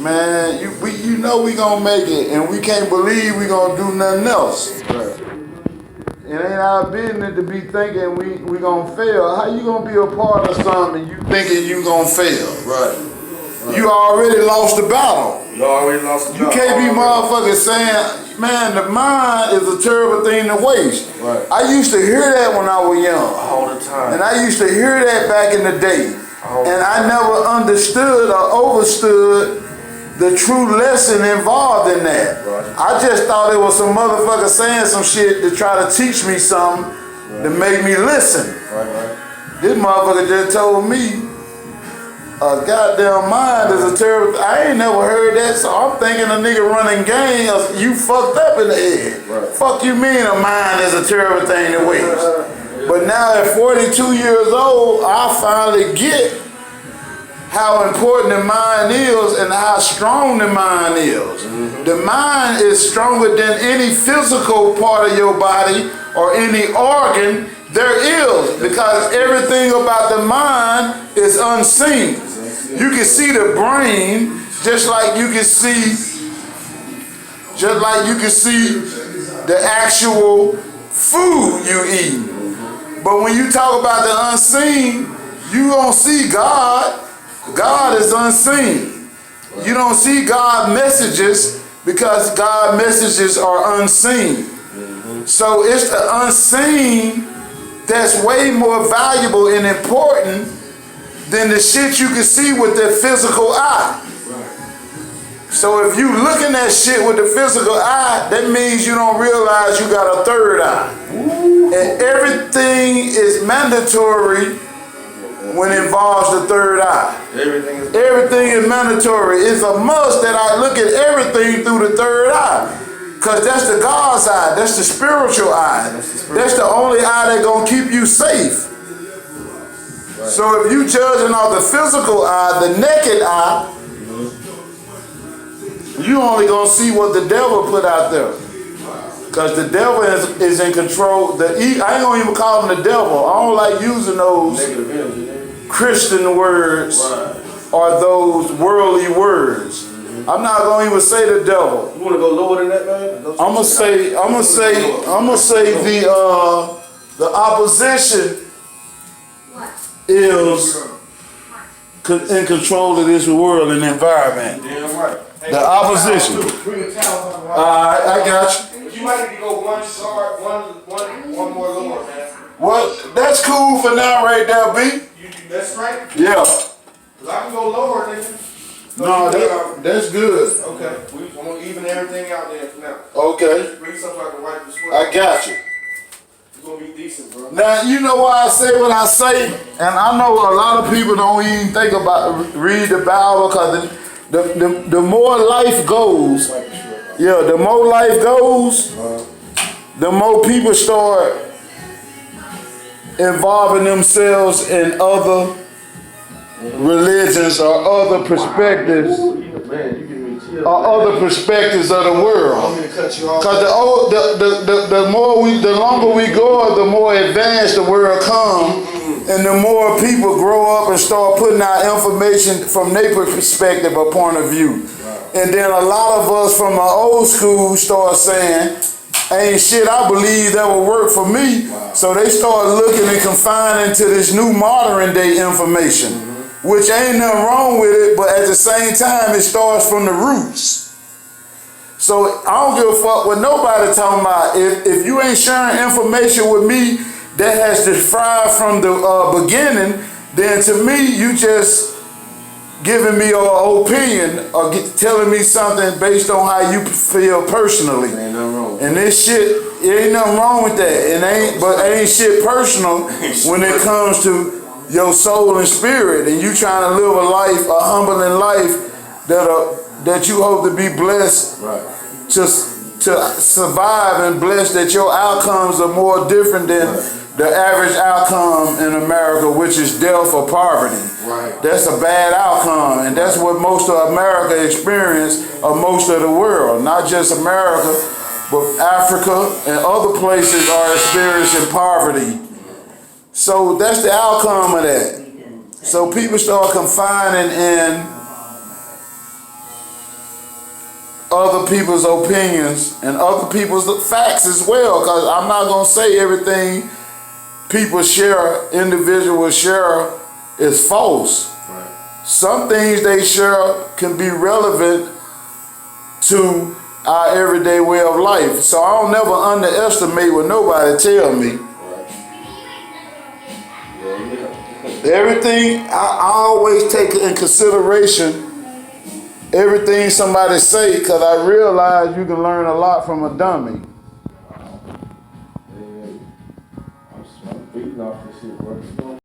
man, you know we gonna make it, and we can't believe we gonna do nothing else. Right. It ain't our business to be thinking we gonna fail. How you gonna be a part of something and you thinking you gonna fail? Right. You already lost the battle. You already lost the battle. You can't be motherfuckers saying, man, the mind is a terrible thing to waste. Right. I used to hear that when I was young. All the time. And I used to hear that back in the day. And I never understood or overstood the true lesson involved in that. Right. I just thought it was some motherfucker saying some shit to try to teach me something to make me listen. Right. This motherfucker just told me a goddamn mind is a terrible. I ain't never heard that, so I'm thinking a nigga running game, you fucked up in the head. Right. Fuck you mean a mind is a terrible thing to waste? But now at 42 years old, I finally get how important the mind is and how strong the mind is. Mm-hmm. The mind is stronger than any physical part of your body or any organ there is, because everything about the mind is unseen. You can see the brain just like you can see the actual food you eat. But when you talk about the unseen, you don't see God. God is unseen. You don't see God messages because God messages are unseen. So it's the unseen that's way more valuable and important than the shit you can see with the physical eye. So if you looking at shit with the physical eye, that means you don't realize you got a third eye. And everything is mandatory when it involves the third eye. Everything is mandatory. It's a must that I look at everything through the third eye. Because that's the God's eye. That's the spiritual eye. That's the only eye that's going to keep you safe. Right. So if you judging off the physical eye, the naked eye, you only going to see what the devil put out there. Because the devil is in control. I ain't going to even call him the devil. I don't like using those Christian words or those worldly words. I'm not going to even say the devil. You want to go lower than that, man? I'm gonna say the opposition is in control of this world and environment. Damn right. The opposition. I got you. You might need to go one more lower, man. Well, that's cool for now, right there, B. That's right. Yeah. Cause I can go lower, nigga. No, that's good. Okay, I'm gonna even everything out there for now. Okay. Bring something I can wipe the sweat. I got you. You're gonna be decent, bro. Now, you know why I say what I say, and I know a lot of people don't even think about read the Bible, because the more life goes, the more life goes, the more people start involving themselves in other religions or other perspectives of the world. Because the longer we go, the more advanced the world comes, and the more people grow up and start putting out information from their perspective or point of view. And then a lot of us from the old school start saying, ain't shit I believe that will work for me. So they start looking and confining to this new modern day information. Which ain't nothing wrong with it, but at the same time, it starts from the roots. So I don't give a fuck what nobody talking about. If you ain't sharing information with me that has derived from the beginning, then to me, you just giving me an opinion or telling me something based on how you feel personally. Ain't nothing wrong. And this shit, ain't nothing wrong with that. Ain't shit personal when it comes to your soul and spirit, and you trying to live a humbling life that you hope to be blessed to survive, and blessed that your outcomes are more different than the average outcome in America, which is death or poverty. That's a bad outcome, and that's what most of America experience, or most of the world, not just America, but Africa and other places are experiencing poverty. So that's the outcome of that. So people start confining in other people's opinions and other people's facts as well, because I'm not going to say everything people share, individuals share, is false. Right. Some things they share can be relevant to our everyday way of life. So I don't never underestimate what nobody tell me. Everything, I always take in consideration everything somebody say, because I realize you can learn a lot from a dummy.